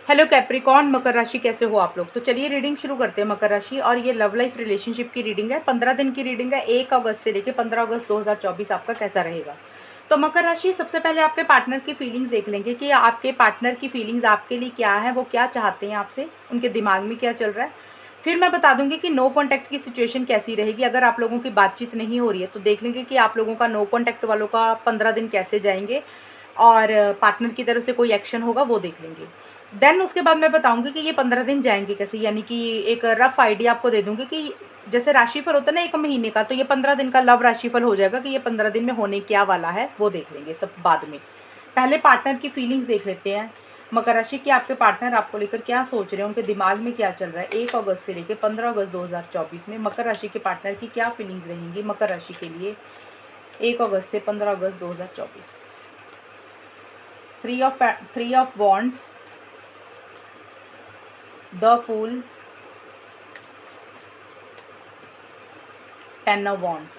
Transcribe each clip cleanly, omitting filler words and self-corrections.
Hello Capricorn, मकर राशि कैसे हो आप लोग। तो चलिए रीडिंग शुरू करते हैं मकर राशि। और ये लव लाइफ रिलेशनशिप की रीडिंग है, 15 दिन की रीडिंग है। 1 अगस्त से लेकर 15 अगस्त 2024 आपका कैसा रहेगा। तो मकर राशि, सबसे पहले आपके पार्टनर की फीलिंग्स देख लेंगे कि आपके पार्टनर की फीलिंग्स आपके लिए क्या है, वो क्या चाहते हैं आपसे, उनके दिमाग में क्या चल रहा है। फिर मैं बता दूंगी कि नो कॉन्टैक्ट की सिचुएशन कैसी रहेगी। अगर आप लोगों की बातचीत नहीं हो रही है तो देख लेंगे कि आप लोगों का नो कॉन्टैक्ट वालों का 15 दिन कैसे जाएंगे, और पार्टनर की तरफ से कोई एक्शन होगा वो देख लेंगे। देन उसके बाद मैं बताऊंगी कि ये 15 दिन जाएंगे कैसे, यानी कि एक रफ आइडिया आपको दे दूंगी कि जैसे राशिफल होता है ना 1 महीने का, तो ये 15 दिन का लव राशिफल हो जाएगा कि ये 15 दिन में होने क्या वाला है, वो देख लेंगे सब बाद में। पहले पार्टनर की फीलिंग्स देख लेते हैं। मकर राशि के आपके पार्टनर आपको लेकर क्या सोच रहे हैं, उनके दिमाग में क्या चल रहा है। 1 अगस्त से लेकर 15 अगस्त 2024 में मकर राशि के पार्टनर की क्या फीलिंग्स रहेंगी मकर राशि के लिए 1 अगस्त से 15 अगस्त 2024। Three of wands, the fool, 10 of wands.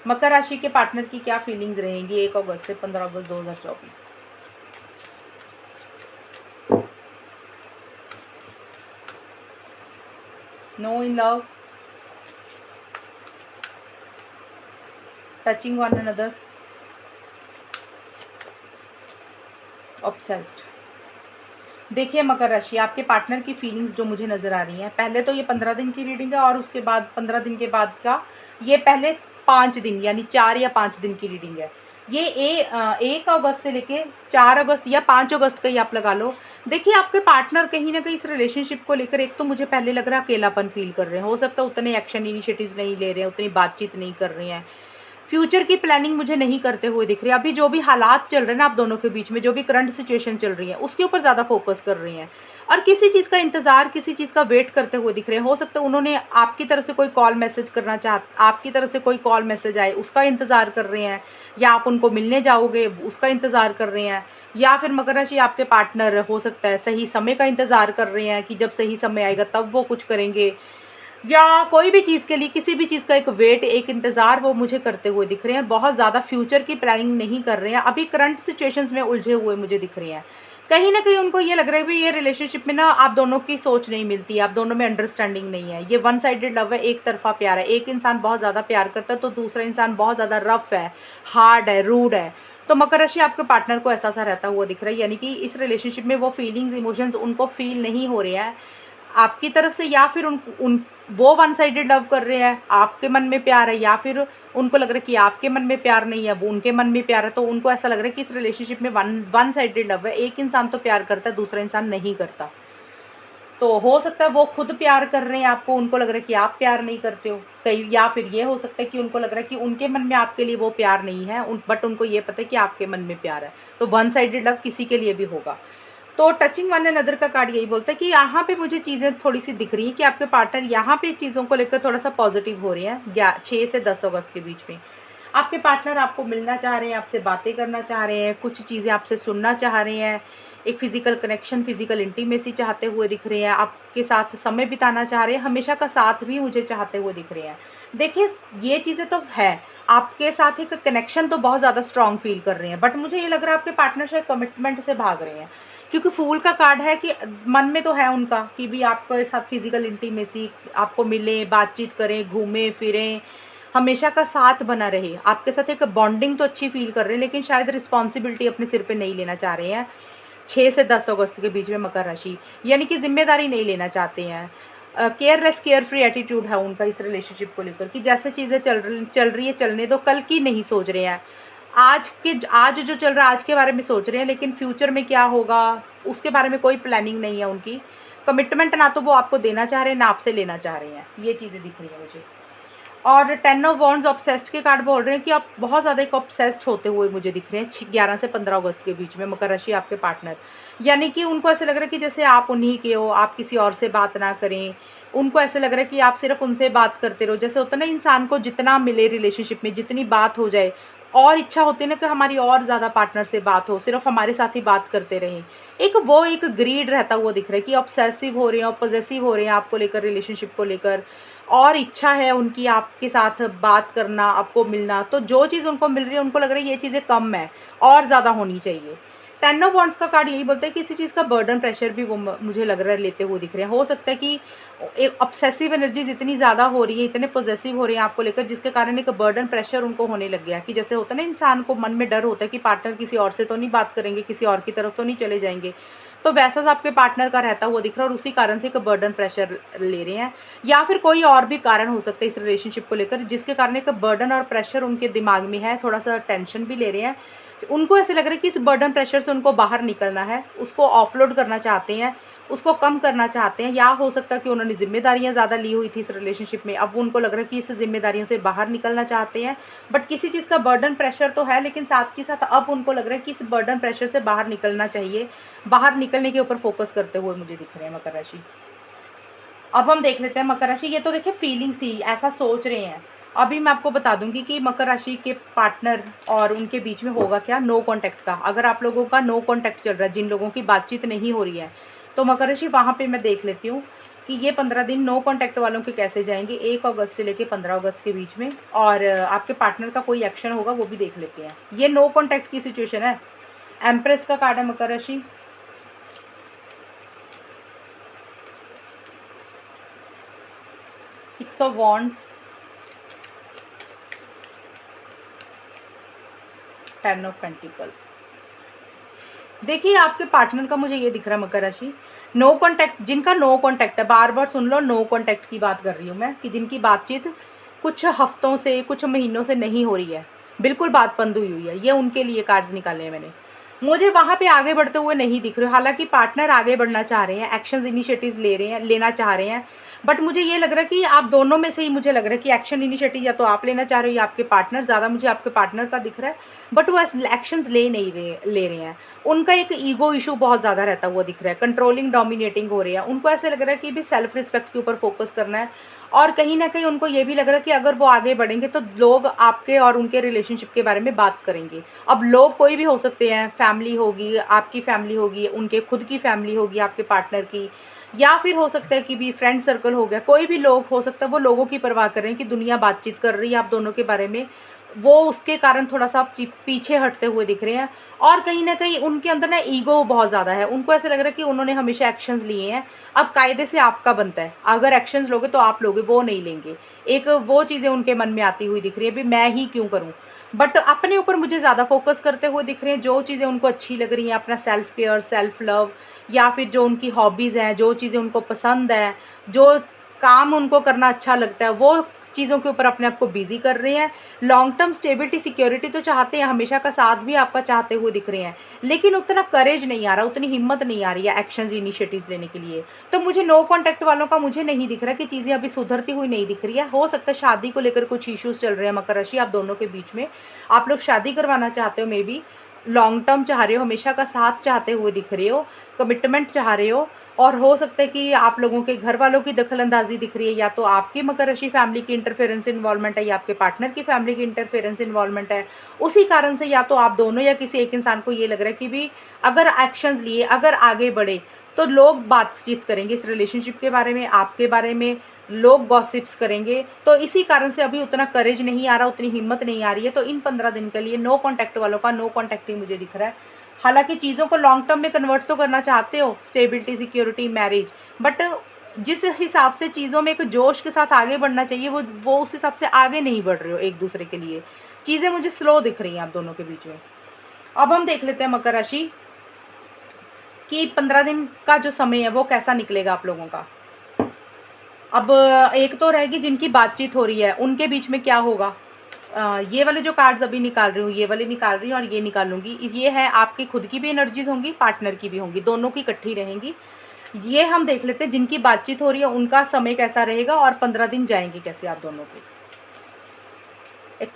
मकर राशि के पार्टनर की क्या फीलिंग्स रहेंगी 1 अगस्त से 15 अगस्त 2024। No in love, touching one another, obsessed. देखिए मकर राशि, आपके पार्टनर की फीलिंग्स जो मुझे नज़र आ रही हैं, पहले तो ये 15 दिन की रीडिंग है और उसके बाद 15 दिन के बाद का ये पहले 5 दिन यानी 4 या 5 दिन की रीडिंग है। ये 1 अगस्त से लेके 4 अगस्त या 5 अगस्त का ही आप लगा लो। देखिए आपके पार्टनर कहीं ना कहीं इस रिलेशनशिप को लेकर, एक तो मुझे पहले लग रहा है अकेलापन फील कर रहे हैं। हो सकता है उतने एक्शन इनिशिएटिव्स नहीं ले रहे हैं, उतनी बातचीत नहीं कर रहे हैं, फ्यूचर की प्लानिंग मुझे नहीं करते हुए दिख रही है। अभी जो भी हालात चल रहे हैं ना आप दोनों के बीच में, जो भी करंट सिचुएशन चल रही है उसके ऊपर ज़्यादा फोकस कर रही हैं, और किसी चीज़ का इंतज़ार, किसी चीज़ का वेट करते हुए दिख रहे हैं। हो सकता है उन्होंने आपकी तरफ से कोई कॉल मैसेज करना आपकी तरफ से कोई कॉल मैसेज आए उसका इंतज़ार कर रहे हैं, या आप उनको मिलने जाओगे उसका इंतज़ार कर रहे हैं, या फिर मकर राशि आपके पार्टनर हो सकता है सही समय का इंतज़ार कर रहे हैं कि जब सही समय आएगा तब वो कुछ करेंगे, या कोई भी चीज़ के लिए किसी भी चीज़ का एक वेट, एक इंतज़ार वो मुझे करते हुए दिख रहे हैं। बहुत ज़्यादा फ्यूचर की प्लानिंग नहीं कर रहे हैं, अभी करंट सिचुएशंस में उलझे हुए मुझे दिख रहे हैं। कहीं ना कहीं उनको ये लग रहा है कि ये रिलेशनशिप में ना आप दोनों की सोच नहीं मिलती है, आप दोनों में अंडरस्टैंडिंग नहीं है। ये वन साइडेड लव है, एक तरफा प्यार है। एक इंसान बहुत ज़्यादा प्यार करता है तो दूसरा इंसान बहुत ज़्यादा रफ है, हार्ड है, रूड है। तो मकर राशि आपके पार्टनर को ऐसा सा रहता हुआ दिख रहा है, यानी कि इस रिलेशनशिप में वो फीलिंग्स, इमोशंस उनको फील नहीं हो रहे हैं आपकी तरफ से, या फिर उन वो वन साइडेड लव कर रहे हैं, आपके मन में प्यार है, या फिर उनको लग रहा है कि आपके मन में प्यार नहीं है, वो उनके मन में प्यार है। तो उनको ऐसा लग रहा है कि इस रिलेशनशिप में वन साइडेड लव है, एक इंसान तो प्यार करता है दूसरा इंसान नहीं करता। तो हो सकता है वो खुद प्यार कर रहे हैं आपको, उनको लग रहा है कि आप प्यार नहीं करते हो कहीं, या फिर ये हो सकता है कि उनको लग रहा है कि उनके मन में आपके लिए वो प्यार नहीं है, बट उनको ये पता है कि आपके मन में प्यार है। तो वन साइडेड लव किसी के लिए भी होगा। तो टचिंग वन अनदर का कार्ड यही बोलता है कि यहाँ पे मुझे चीज़ें थोड़ी सी दिख रही हैं कि आपके पार्टनर यहाँ पे चीज़ों को लेकर थोड़ा सा पॉजिटिव हो रहे हैं। 6 से 10 अगस्त के बीच में आपके पार्टनर आपको मिलना चाह रहे हैं, आपसे बातें करना चाह रहे हैं, कुछ चीज़ें आपसे सुनना चाह रहे हैं, एक फिजिकल कनेक्शन, फिजिकल इंटीमेसी चाहते हुए दिख रहे हैं, आपके साथ समय बिताना चाह रहे हैं, हमेशा का साथ भी मुझे चाहते हुए दिख रहे हैं। देखिए ये चीज़ें तो है, आपके साथ एक कनेक्शन तो बहुत ज़्यादा स्ट्रॉन्ग फील कर रहे हैं, बट मुझे ये लग रहा है आपके पार्टनर शायद कमिटमेंट से भाग रहे हैं, क्योंकि फूल का कार्ड है कि मन में तो है उनका कि भी आपके साथ फिजिकल इंटीमेसी, आपको मिलें, बातचीत करें, घूमें फिरें, हमेशा का साथ बना रहे, आपके साथ एक बॉन्डिंग तो अच्छी फील कर रहे हैं, लेकिन शायद रिस्पॉन्सिबिलिटी अपने सिर पे नहीं लेना चाह रहे हैं। 6 से 10 अगस्त के बीच में मकर राशि, यानी कि जिम्मेदारी नहीं लेना चाहते हैं। केयरलेस केयर फ्री एटीट्यूड है उनका इस रिलेशनशिप को लेकर कि जैसे चीज़ें चल रही है चलने दो, कल की नहीं सोच रहे हैं। आज जो चल रहा है आज के बारे में सोच रहे हैं, लेकिन फ्यूचर में क्या होगा उसके बारे में कोई प्लानिंग नहीं है उनकी। कमिटमेंट ना तो वो आपको देना चाह रहे हैं ना आपसे लेना चाह रहे हैं, ये चीज़ें दिख रही हैं मुझे। और 10 ऑफ वॉन्ड्स, ऑब्सेस्ड के कार्ड बोल रहे हैं कि आप बहुत ज़्यादा एक ऑब्सेस्ड होते हुए मुझे दिख रहे हैं 11 से 15 अगस्त के बीच में मकर राशि आपके पार्टनर, यानी कि उनको ऐसे लग रहा है कि जैसे आप उन्हीं के हो, आप किसी और से बात ना करें। उनको ऐसे लग रहा है कि आप सिर्फ उनसे बात करते रहो, जैसे होता है ना इंसान को जितना मिले रिलेशनशिप में, जितनी बात हो जाए, और इच्छा होती है ना कि हमारी और ज़्यादा पार्टनर से बात हो, सिर्फ हमारे साथ ही बात करते रहें। एक ग्रीड रहता हुआ दिख रहा है कि ऑब्सेसिव हो रहे हैं और पॉजेसिव हो रहे हैं आपको लेकर, रिलेशनशिप को लेकर, और इच्छा है उनकी आपके साथ बात करना, आपको मिलना। तो जो चीज़ उनको मिल रही है उनको लग रहा है ये चीज़ें कम है और ज़्यादा होनी चाहिए। टेन ऑफ वॉन्ड्स का कार्ड यही बोलता है कि किसी चीज़ का बर्डन प्रेशर भी वो मुझे लग रहा है लेते हुए दिख रहे हैं। हो सकता है कि एक ऑब्सेसिव एनर्जीज इतनी ज़्यादा हो रही है, इतने पॉजेसिव हो रहे हैं आपको लेकर, जिसके कारण एक बर्डन प्रेशर उनको होने लग गया कि जैसे होता है ना, इंसान को मन में डर होता है कि पार्टनर किसी और से तो नहीं बात करेंगे, किसी और की तरफ तो नहीं चले जाएंगे। तो वैसा सा आपके पार्टनर का रहता हुआ दिख रहा है और उसी कारण से एक बर्डन प्रेशर ले रहे हैं, या फिर कोई और भी कारण हो सकता है इस रिलेशनशिप को लेकर जिसके कारण एक बर्डन और प्रेशर उनके दिमाग में है, थोड़ा सा टेंशन भी ले रहे हैं। उनको ऐसे लग रहा है कि इस बर्डन प्रेशर से उनको बाहर निकलना है, उसको ऑफलोड करना चाहते हैं, उसको कम करना चाहते हैं, या हो सकता है कि उन्होंने जिम्मेदारियां ज़्यादा ली हुई थी इस रिलेशनशिप में, अब उनको लग रहा है कि इस जिम्मेदारियों से बाहर निकलना चाहते हैं। बट किसी चीज़ का बर्डन प्रेशर तो है, लेकिन साथ के साथ अब उनको लग रहा है कि इस बर्डन प्रेशर से बाहर निकलना चाहिए, बाहर निकलने के ऊपर फोकस करते हुए मुझे दिख रहे हैं मकर राशि। अब हम देख लेते हैं मकर राशि, ये तो देखिए फीलिंग्स थी, ऐसा सोच रहे हैं। अभी मैं आपको बता दूंगी कि मकर राशि के पार्टनर और उनके बीच में होगा क्या, नो कांटेक्ट का। अगर आप लोगों का नो कांटेक्ट चल रहा है, जिन लोगों की बातचीत नहीं हो रही है, तो मकर राशि वहाँ पे मैं देख लेती हूँ कि ये 15 दिन नो कांटेक्ट वालों के कैसे जाएंगे, 1 अगस्त से लेकर 15 अगस्त के बीच में। और आपके पार्टनर का कोई एक्शन होगा वो भी देख लेते हैं। ये नो कांटेक्ट की सिचुएशन है। एम्प्रेस का कार्ड है मकर राशि, six of wands, 10 of pentacles. देखिए आपके पार्टनर का मुझे ये दिख रहा है मकर राशि, नो कांटेक्ट, जिनका नो कांटेक्ट है, बार बार सुन लो, नो कांटेक्ट की बात कर रही हूँ मैं, कि जिनकी बातचीत कुछ हफ्तों से, कुछ महीनों से नहीं हो रही है, बिल्कुल बात बंद हुई है, ये उनके लिए कार्ड्स निकाले हैं मैंने। मुझे वहाँ पे आगे बढ़ते हुए नहीं दिख रहे। हालांकि पार्टनर आगे बढ़ना चाह रहे हैं, एक्शंस इनिशिएटिव्स ले रहे हैं, लेना चाह रहे हैं, बट मुझे ये लग रहा है कि आप दोनों में से ही मुझे लग रहा है कि एक्शन इनिशिएटिव या तो आप लेना चाह रहे हो या आपके पार्टनर, ज़्यादा मुझे आपके पार्टनर का दिख रहा है, बट वो एक्शंस ले रहे हैं। उनका एक ईगो इशू बहुत ज़्यादा रहता हुआ दिख रहा है, कंट्रोलिंग डोमिनेटिंग हो रही है। उनको ऐसे लग रहा है कि भी सेल्फ रिस्पेक्ट के ऊपर फोकस करना है, और कहीं ना कहीं उनको ये भी लग रहा है कि अगर वो आगे बढ़ेंगे तो लोग आपके और उनके रिलेशनशिप के बारे में बात करेंगे। अब लोग कोई भी हो सकते हैं, फैमिली होगी, आपकी फैमिली होगी, उनके खुद की फैमिली होगी आपके पार्टनर की, या फिर हो सकता है कि भी फ्रेंड सर्कल हो गया, कोई भी लोग हो सकता है, वो लोगों की परवाह कर रहे हैं कि दुनिया बातचीत कर रही है आप दोनों के बारे में, वो उसके कारण थोड़ा सा आप पीछे हटते हुए दिख रहे हैं। और कहीं ना कहीं उनके अंदर ना ईगो बहुत ज़्यादा है, उनको ऐसा लग रहा है कि उन्होंने हमेशा एक्शंस लिए हैं, अब कायदे से आपका बनता है, अगर एक्शंस लोगे तो आप लोगे, वो नहीं लेंगे। एक वो चीज़ें उनके मन में आती हुई दिख रही है, भी मैं ही क्यों करूँ, बट अपने ऊपर मुझे ज़्यादा फोकस करते हुए दिख रहे हैं। जो चीज़ें उनको अच्छी लग रही हैं, अपना सेल्फ केयर, सेल्फ लव, या फिर जो उनकी हॉबीज़ हैं, जो चीज़ें उनको पसंद है, जो काम उनको करना अच्छा लगता है, वो चीज़ों के ऊपर अपने आप को बिजी कर रहे हैं। लॉन्ग टर्म स्टेबिलिटी, सिक्योरिटी तो चाहते हैं, हमेशा का साथ भी आपका चाहते हुए दिख रहे हैं, लेकिन उतना करेज नहीं आ रहा, उतनी हिम्मत नहीं आ रही है एक्शंस इनिशिएटिव्स लेने के लिए। तो मुझे नो कांटेक्ट वालों का मुझे नहीं दिख रहा कि चीज़ें अभी सुधरती हुई नहीं दिख रही है। हो सकता है शादी को लेकर कुछ इश्यूज चल रहे हैं मकर राशि आप दोनों के बीच में, आप लोग शादी करवाना चाहते हो, मे बी लॉन्ग टर्म चाह रहे हो, हमेशा का साथ चाहते हुए दिख रहे हो, कमिटमेंट चाह रहे हो। और हो सकता है कि आप लोगों के घर वालों की दखलंदाजी दिख रही है, या तो आपकी मकर राशि फैमिली की इंटरफेरेंस इन्वॉल्वमेंट है, या आपके पार्टनर की फैमिली की इंटरफेरेंस इन्वॉल्वमेंट है। उसी कारण से या तो आप दोनों या किसी एक इंसान को ये लग रहा है कि भी अगर एक्शंस लिए, अगर आगे बढ़े, तो लोग बातचीत करेंगे इस रिलेशनशिप के बारे में, आपके बारे में लोग गॉसिप्स करेंगे। तो इसी कारण से अभी उतना करेज नहीं आ रहा, उतनी हिम्मत नहीं आ रही है। तो इन 15 दिन के लिए नो कॉन्टैक्ट वालों का नो कॉन्टैक्ट ही मुझे दिख रहा है। हालांकि चीज़ों को लॉन्ग टर्म में कन्वर्ट तो करना चाहते हो, स्टेबिलिटी, सिक्योरिटी, मैरिज, बट जिस हिसाब से चीज़ों में एक जोश के साथ आगे बढ़ना चाहिए, वो उस हिसाब से आगे नहीं बढ़ रहे हो एक दूसरे के लिए। चीज़ें मुझे स्लो दिख रही हैं आप दोनों के बीच में। अब हम देख लेते हैं मकर राशि कि 15 दिन का जो समय है वो कैसा निकलेगा आप लोगों का। अब एक तो रहेगी जिनकी बातचीत हो रही है उनके बीच में क्या होगा। ये वाले जो कार्ड्स अभी निकाल रही हूँ, ये वाले निकाल रही हूँ और ये निकालूंगी, ये है आपकी खुद की भी एनर्जीज होंगी, पार्टनर की भी होंगी, दोनों की इकट्ठी रहेंगी। ये हम देख लेते हैं जिनकी बातचीत हो रही है उनका समय कैसा रहेगा और 15 दिन जाएंगे कैसे आप दोनों के। एक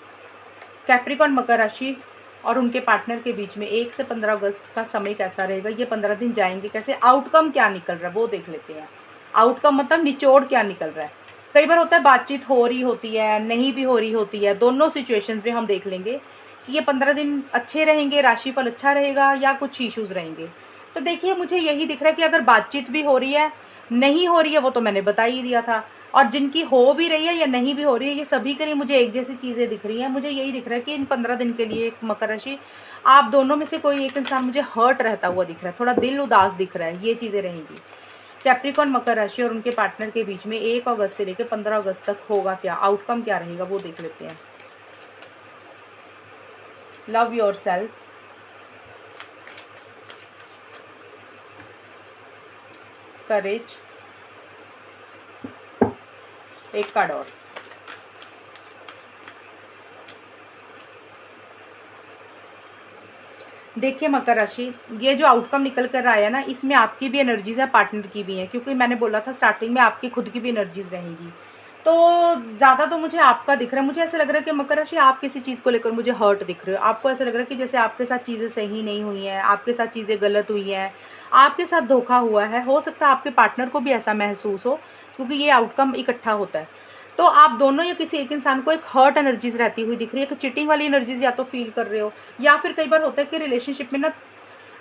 कैप्रिकॉन मकर राशि और उनके पार्टनर के बीच में 1 से 15 अगस्त का समय कैसा रहेगा, ये 15 दिन जाएंगे कैसे, आउटकम क्या निकल रहा है वो देख लेते हैं। आउटकम मतलब निचोड़ क्या निकल रहा है। कई बार होता है बातचीत हो रही होती है, नहीं भी हो रही होती है, दोनों सिचुएशंस में हम देख लेंगे कि ये 15 दिन अच्छे रहेंगे, राशिफल अच्छा रहेगा या कुछ इश्यूज रहेंगे। तो देखिए मुझे यही दिख रहा है कि अगर बातचीत भी हो रही है, नहीं हो रही है वो तो मैंने बता ही दिया था, और जिनकी हो भी रही है या नहीं भी हो रही है, ये सभी के लिए मुझे एक जैसी चीज़ें दिख रही हैं। मुझे यही दिख रहा है कि इन 15 दिन के लिए मकर राशि, आप दोनों में से कोई एक इंसान मुझे हर्ट रहता हुआ दिख रहा है, थोड़ा दिल उदास दिख रहा है, ये चीज़ें रहेंगी। कैप्रिकॉर्न मकर राशि और उनके पार्टनर के बीच में 1 अगस्त से लेकर 15 अगस्त तक होगा क्या, आउटकम क्या रहेगा, वो देख लेते हैं। लव योर सेल्फ, करेज, एक कार्ड और। देखिए मकर राशि, ये जो आउटकम निकल कर आया ना, इसमें आपकी भी एनर्जीज है, पार्टनर की भी है, क्योंकि मैंने बोला था स्टार्टिंग में आपकी खुद की भी एनर्जीज रहेंगी। तो ज़्यादा तो मुझे आपका दिख रहा है। मुझे ऐसा लग रहा है कि मकर राशि, आप किसी चीज़ को लेकर मुझे हर्ट दिख रहे हो। आपको ऐसा लग रहा है कि जैसे आपके साथ चीज़ें सही नहीं हुई हैं, आपके साथ चीज़ें गलत हुई हैं, आपके साथ धोखा हुआ है। हो सकता है आपके पार्टनर को भी ऐसा महसूस हो, क्योंकि ये आउटकम इकट्ठा होता है। तो आप दोनों या किसी एक इंसान को एक हर्ट एनर्जीज रहती हुई दिख रही है, कि चीटिंग वाली एनर्जीज या तो फील कर रहे हो, या फिर कई बार होता है कि रिलेशनशिप में ना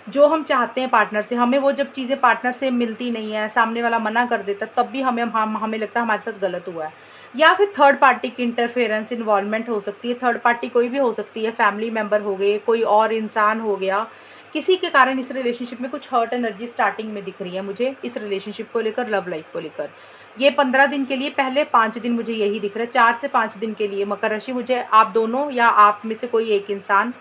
जो हम चाहते हैं पार्टनर से, हमें वो जब चीज़ें पार्टनर से मिलती नहीं है, सामने वाला मना कर देता, तब भी हमें लगता है हमारे साथ गलत हुआ है। या फिर थर्ड पार्टी की इंटरफेरेंस, इन्वॉल्वमेंट हो सकती है। थर्ड पार्टी कोई भी हो सकती है, फैमिली मेम्बर हो गए, कोई और इंसान हो गया। किसी के कारण इस रिलेशनशिप में कुछ हर्ट एनर्जी स्टार्टिंग में दिख रही है मुझे, इस रिलेशनशिप को लेकर, लव लाइफ को लेकर। ये 15 दिन के लिए, पहले 5 दिन मुझे यही दिख रहा है। 4 से 5 दिन के लिए मकर राशि, मुझे आप दोनों या आप में से कोई एक इंसान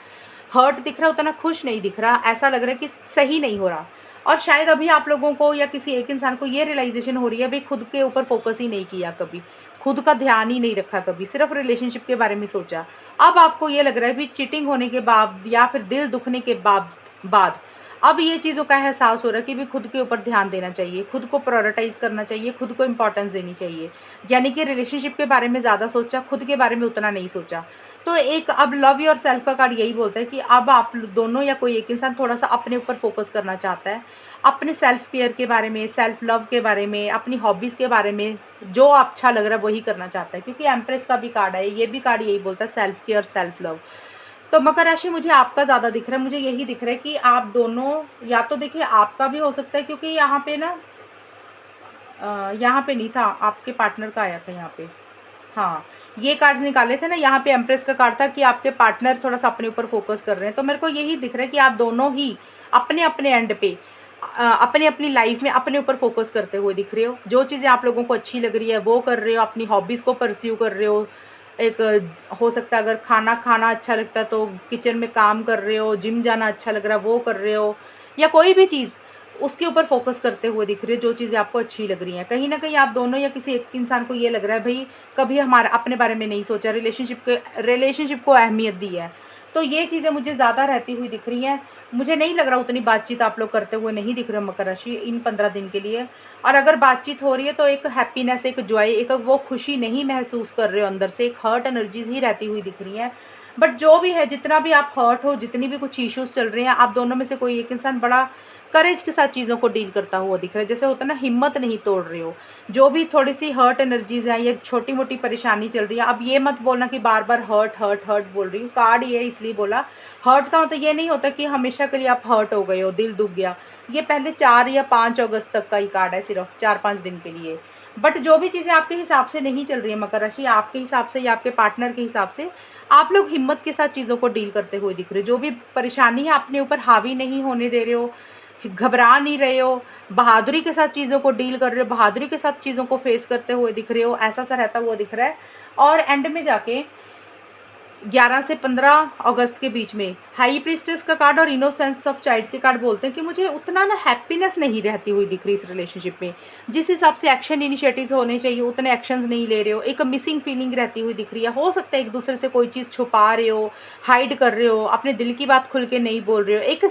हर्ट दिख रहा है, उतना खुश नहीं दिख रहा। ऐसा लग रहा है कि सही नहीं हो रहा। और शायद अभी आप लोगों को या किसी एक इंसान को ये रियलाइजेशन हो रही है, भाई खुद के ऊपर फोकस ही नहीं किया कभी, खुद का ध्यान ही नहीं रखा कभी, सिर्फ रिलेशनशिप के बारे में सोचा। अब आपको ये लग रहा है भी चीटिंग होने के बाद या फिर दिल दुखने के बाद अब ये चीज़ों का एहसास हो रहा है कि भी खुद के ऊपर ध्यान देना चाहिए, खुद को प्रायोरिटाइज करना चाहिए, खुद को इंपॉर्टेंस देनी चाहिए। यानी कि रिलेशनशिप के बारे में ज़्यादा सोचा, खुद के बारे में उतना नहीं सोचा। तो एक अब लव योर सेल्फ का कार्ड यही बोलता है कि अब आप दोनों या कोई एक इंसान थोड़ा सा अपने ऊपर फोकस करना चाहता है, अपने सेल्फ केयर के बारे में, सेल्फ लव के बारे में, अपनी हॉबीज़ के बारे में, जो अच्छा लग रहा है वही करना चाहता है। क्योंकि एम्प्रेस का भी कार्ड है, ये भी कार्ड यही बोलता है, सेल्फ केयर, सेल्फ लव। तो मकर राशि, मुझे आपका ज़्यादा दिख रहा है। मुझे यही दिख रहा है कि आप दोनों, या तो देखिए आपका भी हो सकता है, क्योंकि यहाँ पे ना यहाँ पे नहीं था, आपके पार्टनर का आया था यहाँ पे। हाँ, ये कार्ड्स निकाले थे ना, यहाँ पे एम्प्रेस का कार्ड था कि आपके पार्टनर थोड़ा सा अपने ऊपर फोकस कर रहे हैं। तो मेरे को यही दिख रहा है कि आप दोनों ही अपने अपने एंड पे अपनी अपनी लाइफ में अपने ऊपर फोकस करते हुए दिख रहे हो। जो चीज़ें आप लोगों को अच्छी लग रही है वो कर रहे हो, अपनी हॉबीज़ को परस्यू कर रहे हो। एक हो सकता है अगर खाना खाना अच्छा लगता है तो किचन में काम कर रहे हो, जिम जाना अच्छा लग रहा है वो कर रहे हो, या कोई भी चीज़ उसके ऊपर फोकस करते हुए दिख रही है, जो चीज़ें आपको अच्छी लग रही हैं। कहीं ना कहीं आप दोनों या किसी एक इंसान को ये लग रहा है भाई कभी हमारा अपने बारे में नहीं सोचा, रिलेशनशिप को अहमियत दी है। तो ये चीज़ें मुझे ज़्यादा रहती हुई दिख रही हैं। मुझे नहीं लग रहा उतनी बातचीत आप लोग करते हुए नहीं दिख रहे हो मकर राशि इन 15 दिन के लिए। और अगर बातचीत हो रही है तो एक हैप्पीनेस, एक जॉय, एक वो खुशी नहीं महसूस कर रहे हो अंदर से, एक हर्ट एनर्जीज ही रहती हुई दिख रही हैं। बट जो भी है, जितना भी आप हर्ट हो, जितनी भी कुछ इश्यूज चल रहे हैं, आप दोनों में से कोई एक इंसान बड़ा करेज के साथ चीज़ों को डील करता हुआ दिख रहा है। जैसे होता है ना, हिम्मत नहीं तोड़ रहे हो। जो भी थोड़ी सी हर्ट एनर्जीज है, ये छोटी मोटी परेशानी चल रही है, अब ये मत बोलना कि बार बार हर्ट हर्ट हर्ट बोल रही हूँ। कार्ड ये इसलिए बोला, हर्ट का मतलब ये नहीं होता कि हमेशा के लिए आप हर्ट हो गए हो, दिल दुख गया। ये पहले 4 या 5 अगस्त तक का ही कार्ड है, सिर्फ 4-5 दिन के लिए। बट जो भी चीज़ें आपके हिसाब से नहीं चल रही है मकर राशि, आपके हिसाब से या आपके पार्टनर के हिसाब से, आप लोग हिम्मत के साथ चीज़ों को डील करते हुए दिख रहे हो। जो भी परेशानी है अपने ऊपर हावी नहीं होने दे रहे हो, घबरा नहीं रहे हो, बहादुरी के साथ चीज़ों को डील कर रहे हो, बहादुरी के साथ चीज़ों को फेस करते हुए दिख रहे हो, ऐसा सा रहता हुआ दिख रहा है। और एंड में जाके 11 से 15 अगस्त के बीच में हाई प्रीस्टेस का कार्ड और इनोसेंस ऑफ चाइल्ड के कार्ड बोलते हैं कि मुझे उतना ना हैप्पीनेस नहीं रहती हुई दिख रही इस रिलेशनशिप में। जिस हिसाब से एक्शन इनिशिएटिव्स होने चाहिए उतने एक्शंस नहीं ले रहे हो, एक मिसिंग फीलिंग रहती हुई दिख रही है। हो सकता है एक दूसरे से कोई चीज़ छुपा रहे हो, हाइड कर रहे हो, अपने दिल की बात खुल के नहीं बोल रहे हो, एक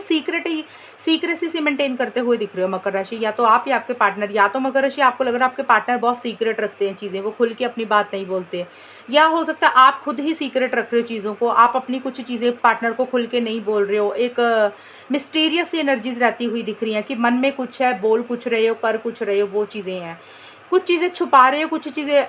सीक्रेसी से मेंटेन करते हुए दिख रहे हो मकर राशि। या तो आप या आपके पार्टनर, या तो मकर राशि आपको लग रहा है आपके पार्टनर बहुत सीक्रेट रखते हैं चीज़ें, वो खुल के अपनी बात नहीं बोलते, या हो सकता है आप खुद ही सीक्रेट रख रहे हो चीज़ों को, आप अपनी कुछ चीज़ें पार्टनर को खुल के नहीं बोल रहे हो। एक मिस्टीरियस सी एनर्जीज रहती हुई दिख रही हैं कि मन में कुछ है, बोल कुछ रहे हो, कर कुछ रहे हो, वो चीज़ें हैं। कुछ चीज़ें छुपा रहे हो, कुछ चीज़ें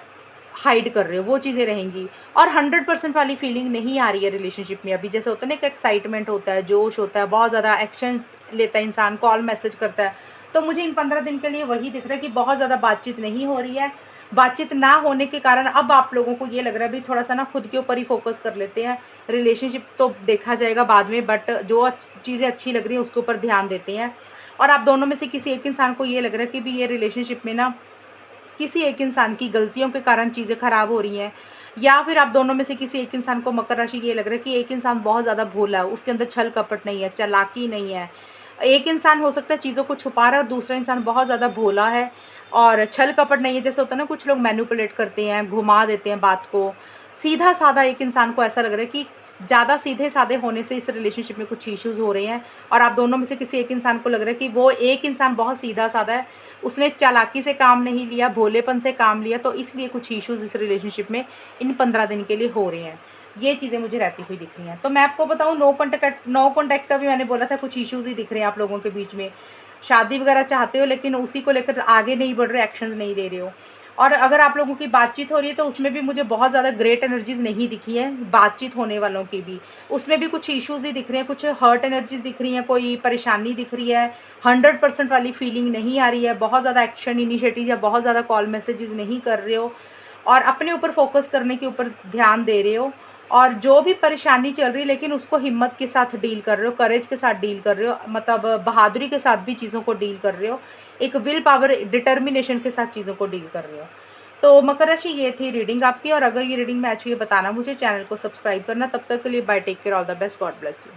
हाइड कर रहे हो, वो चीज़ें रहेंगी। और 100% वाली फीलिंग नहीं आ रही है रिलेशनशिप में अभी। जैसे होता है ना, एक एक्साइटमेंट होता है, जोश होता है, बहुत ज़्यादा एक्शन लेता है इंसान, कॉल मैसेज करता है। तो मुझे इन 15 दिन के लिए वही दिख रहा है कि बहुत ज़्यादा बातचीत नहीं हो रही है, बातचीत ना होने के कारण अब आप लोगों को ये लग रहा है भी थोड़ा सा ना खुद के ऊपर ही फोकस कर लेते हैं, रिलेशनशिप तो देखा जाएगा बाद में, बट जो चीज़ें अच्छी लग रही हैं उसके ऊपर ध्यान देते हैं। और आप दोनों में से किसी एक इंसान को ये लग रहा है कि भी ये रिलेशनशिप में ना किसी एक इंसान की गलतियों के कारण चीज़ें ख़राब हो रही हैं, या फिर आप दोनों में से किसी एक इंसान को, मकर राशि, ये लग रहा है कि एक इंसान बहुत ज़्यादा भोला है, उसके अंदर छल कपट नहीं है, चालाकी नहीं है। एक इंसान हो सकता है चीज़ों को छुपा रहा है और दूसरा इंसान बहुत ज़्यादा भोला है और छल कपट नहीं है। जैसे होता है ना, कुछ लोग मैनिपुलेट करते हैं, घुमा देते हैं बात को। सीधा साधा एक इंसान को ऐसा लग रहा है कि ज़्यादा सीधे साधे होने से इस रिलेशनशिप में कुछ इश्यूज़ हो रहे हैं, और आप दोनों में से किसी एक इंसान को लग रहा है कि वो एक इंसान बहुत सीधा साधा है, उसने चालाकी से काम नहीं लिया, भोलेपन से काम लिया, तो इसलिए कुछ इश्यूज़ इस रिलेशनशिप में इन 15 दिन के लिए हो रहे हैं। ये चीज़ें मुझे रहती हुई दिख रही हैं। तो मैं आपको बताऊँ, नो कॉन्टैक्ट का भी मैंने बोला था, कुछ इश्यूज़ ही दिख रहे हैं आप लोगों के बीच में। शादी वगैरह चाहते हो लेकिन उसी को लेकर आगे नहीं बढ़ रहे, एक्शंस नहीं ले रहे हो। और अगर आप लोगों की बातचीत हो रही है तो उसमें भी मुझे बहुत ज़्यादा ग्रेट एनर्जीज़ नहीं दिखी हैं, बातचीत होने वालों की भी। उसमें भी कुछ इश्यूज़ ही दिख रहे हैं, कुछ हर्ट एनर्जीज़ दिख रही हैं, कोई परेशानी दिख रही है, 100% वाली फीलिंग नहीं आ रही है, बहुत ज़्यादा एक्शन इनिशिएटिव या बहुत ज़्यादा कॉल मैसेजेस नहीं कर रहे हो, और अपने ऊपर फोकस करने के ऊपर ध्यान दे रहे हो। और जो भी परेशानी चल रही है लेकिन उसको हिम्मत के साथ डील कर रहे हो, करेज के साथ डील कर रहे हो, मतलब बहादुरी के साथ भी चीज़ों को डील कर रहे हो, एक विल पावर, डिटर्मिनेशन के साथ चीज़ों को डील कर रहे हो। तो मकर राशि, ये थी रीडिंग आपकी, और अगर ये रीडिंग मैच हुई है बताना मुझे, चैनल को सब्सक्राइब करना। तब तक के लिए bye, take care, all the best, God bless you.